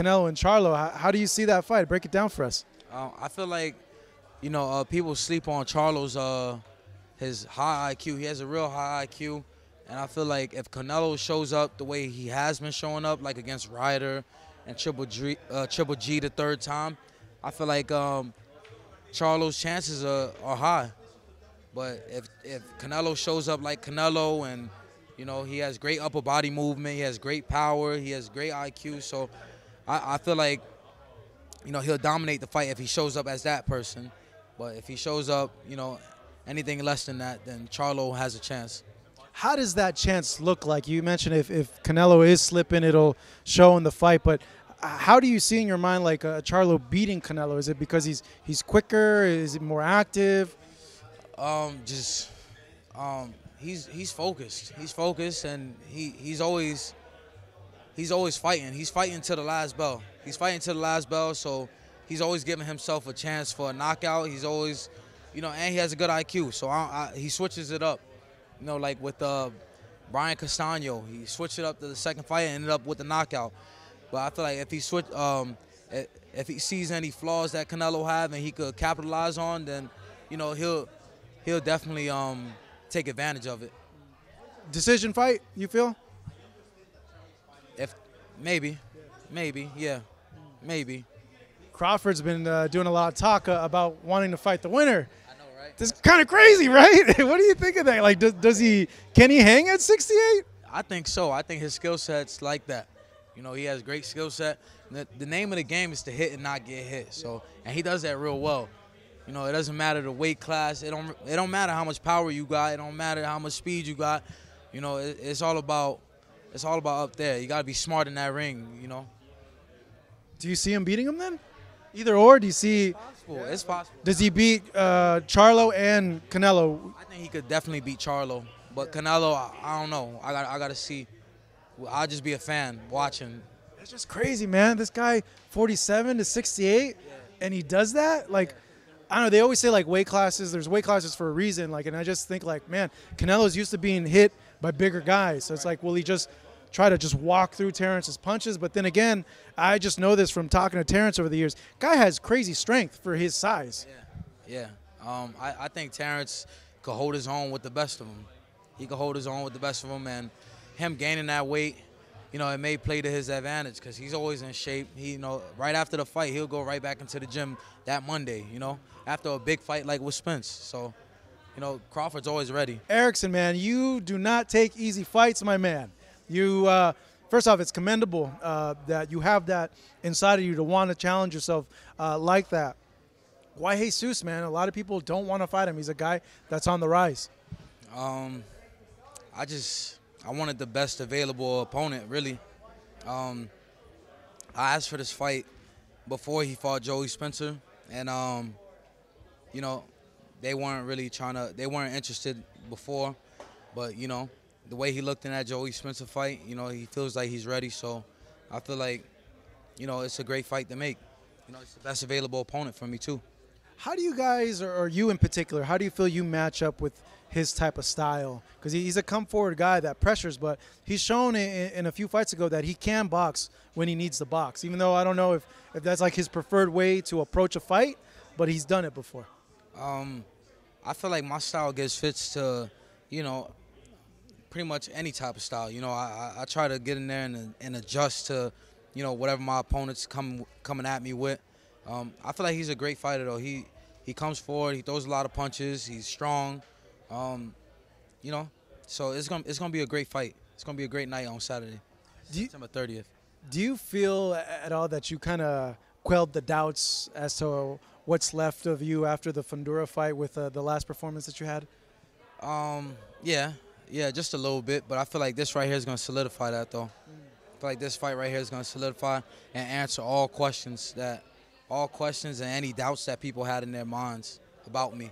Canelo and Charlo. How do you see that fight? Break it down for us. I feel like, people sleep on Charlo's his high IQ. He has a real high IQ, and I feel like if Canelo shows up the way he has been showing up, like against Ryder and Triple G the third time, I feel like Charlo's chances are high. But if Canelo shows up like Canelo and he has great upper body movement, he has great power, he has great IQ, so I feel like he'll dominate the fight if he shows up as that person. But if he shows up, anything less than that, then Charlo has a chance. How does that chance look like? You mentioned if Canelo is slipping, it'll show in the fight. But how do you see in your mind like Charlo beating Canelo? Is it because he's quicker? Is it more active? He's focused. He's focused, and he's always fighting. He's fighting to the last bell. He's fighting to the last bell, so he's always giving himself a chance for a knockout. He's always, and he has a good IQ, so he switches it up. Like with Brian Castano, he switched it up to the second fight and ended up with a knockout. But I feel like if he sees any flaws that Canelo have and he could capitalize on, then he'll definitely take advantage of it. Decision fight, you feel? If maybe, yeah, maybe. Crawford's been doing a lot of talk about wanting to fight the winner. I know, right? This is kind of crazy, right? What do you think of that? Like, can he hang at 68? I think so. I think his skill set's like that. He has great skill set. The name of the game is to hit and not get hit. So, and he does that real well. It doesn't matter the weight class. It don't matter how much power you got. It don't matter how much speed you got. It's all about up there. You got to be smart in that ring. Do you see him beating him then? Either or? Do you see? It's possible. Does he beat Charlo and Canelo? I think he could definitely beat Charlo, but Canelo, I don't know. I got to see. I'll just be a fan watching. It's just crazy, man. This guy, 47 to 68, and he does that. Like, I don't know. They always say like weight classes. There's weight classes for a reason. Like, and I just think like, man, Canelo's used to being hit by bigger guys. So it's like, will he just try to just walk through Terence's punches? But then again, I just know this from talking to Terence over the years. Guy has crazy strength for his size. Yeah. I think Terence could hold his own with the best of them. He could hold his own with the best of them, and him gaining that weight, it may play to his advantage because he's always in shape. He, right after the fight, he'll go right back into the gym that Monday, after a big fight like with Spence. So, Crawford's always ready. Erickson, man, you do not take easy fights, my man. You, first off, it's commendable that you have that inside of you to want to challenge yourself like that. Why Jesus, man? A lot of people don't want to fight him. He's a guy that's on the rise. I wanted the best available opponent, really. I asked for this fight before he fought Joey Spencer, and they weren't interested before, but the way he looked in that Joey Spencer fight, he feels like he's ready. So I feel like, it's a great fight to make. It's the best available opponent for me too. How do you guys, or you in particular, how do you feel you match up with his type of style? Because he's a come-forward guy that pressures, but he's shown in a few fights ago that he can box when he needs to box, even though I don't know if that's like his preferred way to approach a fight, but he's done it before. I feel like my style fits to, pretty much any type of style. I try to get in there and adjust to, whatever my opponent's coming at me with. I feel like he's a great fighter, though. He comes forward, he throws a lot of punches, he's strong. So it's gonna be a great fight. It's gonna be a great night on Saturday, September 30th. Do you feel at all that you kind of quelled the doubts as to what's left of you after the Fundura fight with the last performance that you had? Yeah, just a little bit, but I feel like this right here is gonna solidify that, though. I feel like this fight right here is gonna solidify and answer all questions and any doubts that people had in their minds about me.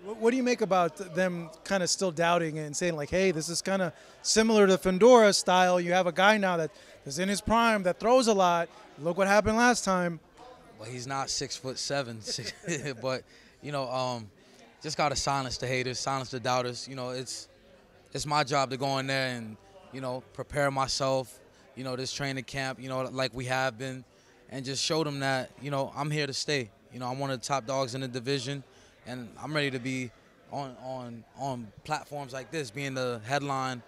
What do you make about them kind of still doubting and saying like, hey, this is kind of similar to Fundura style. You have a guy now that is in his prime that throws a lot. Look what happened last time. Well, he's not 6'7", but just gotta silence the haters, silence the doubters. It's my job to go in there and prepare myself, this training camp, like we have been, and just show them that, I'm here to stay. I'm one of the top dogs in the division, and I'm ready to be on platforms like this, being the headline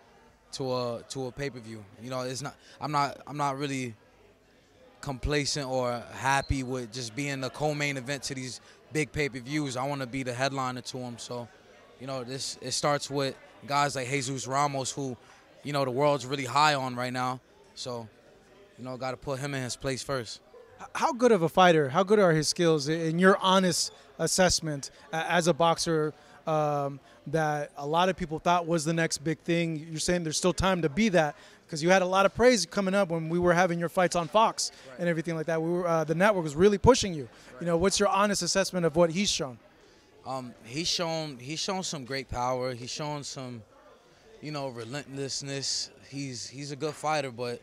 to a pay-per-view. I'm not really complacent or happy with just being the co-main event to these big pay-per-views. I want to be the headliner to them. So, it starts with guys like Jesus Ramos, who, the world's really high on right now. So, got to put him in his place first. How good of a fighter, how good are his skills in your honest assessment as a boxer that a lot of people thought was the next big thing? You're saying there's still time to be that, because you had a lot of praise coming up when we were having your fights on Fox and everything like that. The network was really pushing you. What's your honest assessment of what he's shown? He's shown some great power. He's shown some, relentlessness. He's a good fighter, but,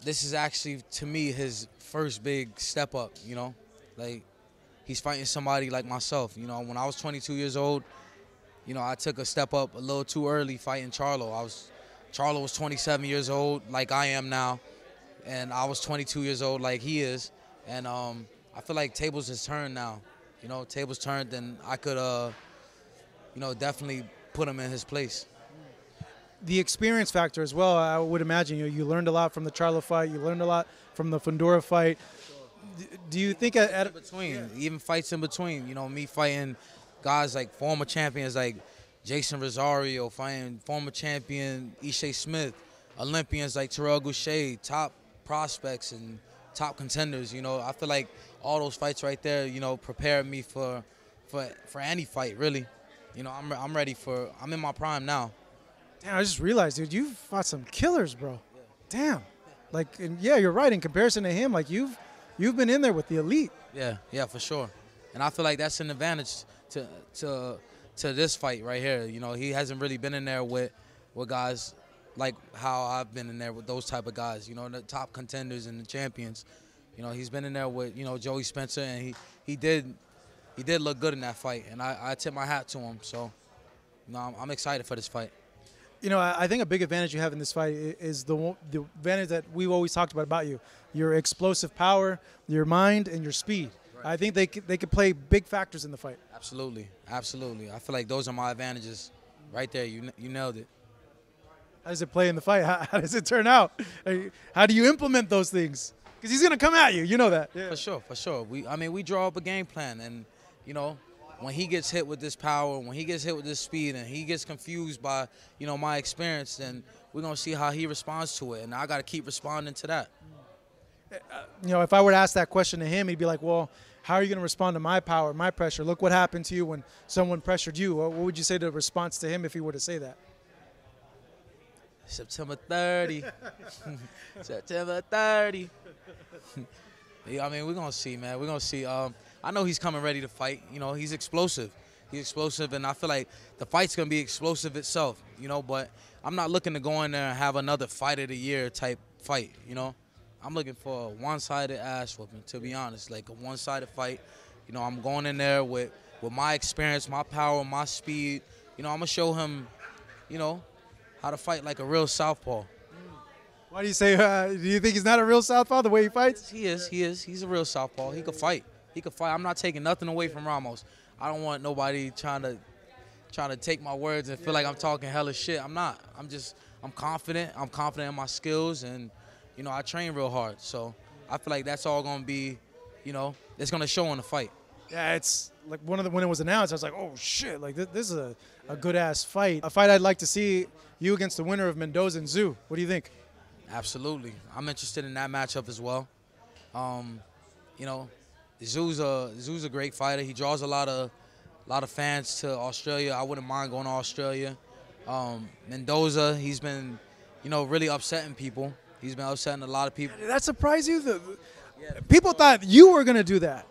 this is actually, to me, his first big step up, Like, he's fighting somebody like myself. When I was 22 years old, I took a step up a little too early fighting Charlo. Charlo was 27 years old, like I am now, and I was 22 years old like he is. And I feel like tables has turned now. Tables turned, and I could, definitely put him in his place. The experience factor as well, I would imagine. You learned a lot from the Charlo fight. You learned a lot from the Fundora fight. Do you think at between, even fights in between, me fighting guys like former champions like Jason Rosario, fighting former champion Ishe Smith, Olympians like Terrell Goucher, top prospects and top contenders, I feel like all those fights right there, prepared me for any fight, really. I'm ready I'm in my prime now. Damn, I just realized, dude, you've fought some killers, bro. Damn. Like, and yeah, you're right. In comparison to him, like, you've been in there with the elite. Yeah, for sure. And I feel like that's an advantage to this fight right here. He hasn't really been in there with guys like how I've been in there with those type of guys, the top contenders and the champions. He's been in there with, Joey Spencer, and he did look good in that fight, and I tip my hat to him. So, I'm excited for this fight. I think a big advantage you have in this fight is the advantage that we've always talked about you. Your explosive power, your mind, and your speed. Right. I think they could play big factors in the fight. Absolutely. I feel like those are my advantages right there. You nailed it. How does it play in the fight? How does it turn out? How do you implement those things? Because he's going to come at you. You know that. Yeah. For sure. We draw up a game plan, and, when he gets hit with this power, when he gets hit with this speed, and he gets confused by, my experience, then we're going to see how he responds to it. And I got to keep responding to that. If I were to ask that question to him, he'd be like, well, how are you going to respond to my power, my pressure? Look what happened to you when someone pressured you. What would you say to the response to him if he were to say that? September 30. September 30. We're going to see, man. We're going to see. I know he's coming ready to fight. He's explosive. And I feel like the fight's going to be explosive itself, but I'm not looking to go in there and have another fight of the year type fight, I'm looking for a one-sided ass whooping, to be honest, like a one-sided fight. I'm going in there with my experience, my power, my speed. I'm going to show him, how to fight like a real southpaw. Why do you say, do you think he's not a real southpaw the way he fights? He is. He's a real southpaw. He could fight. I'm not taking nothing away from Ramos. I don't want nobody trying to take my words and feel like I'm talking hella shit. I'm not. I'm confident. I'm confident in my skills, and, I train real hard. So I feel like that's all going to be, it's going to show in the fight. Yeah, it's like when it was announced, I was like, oh, shit, like this is a good-ass fight. A fight I'd like to see you against the winner of Mendoza and Tszyu. What do you think? Absolutely. I'm interested in that matchup as well. Tszyu's a great fighter. He draws a lot of fans to Australia. I wouldn't mind going to Australia. Mendoza, he's been, really upsetting people. He's been upsetting a lot of people. Did that surprise you? People thought you were going to do that.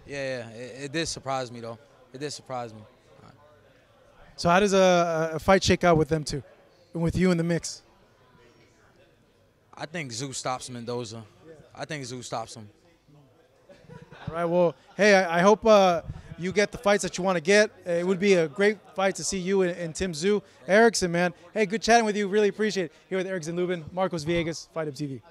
Yeah. It did surprise me, though. It did surprise me. Right. So how does a fight shake out with them two, and with you in the mix? I think Tszyu stops Mendoza. I think Tszyu stops him. All right, well, hey, I hope you get the fights that you want to get. It would be a great fight to see you and Tim Tszyu. Erickson, man. Hey, good chatting with you. Really appreciate it. Here with Erickson Lubin, Marcos Viegas, Fight Up TV.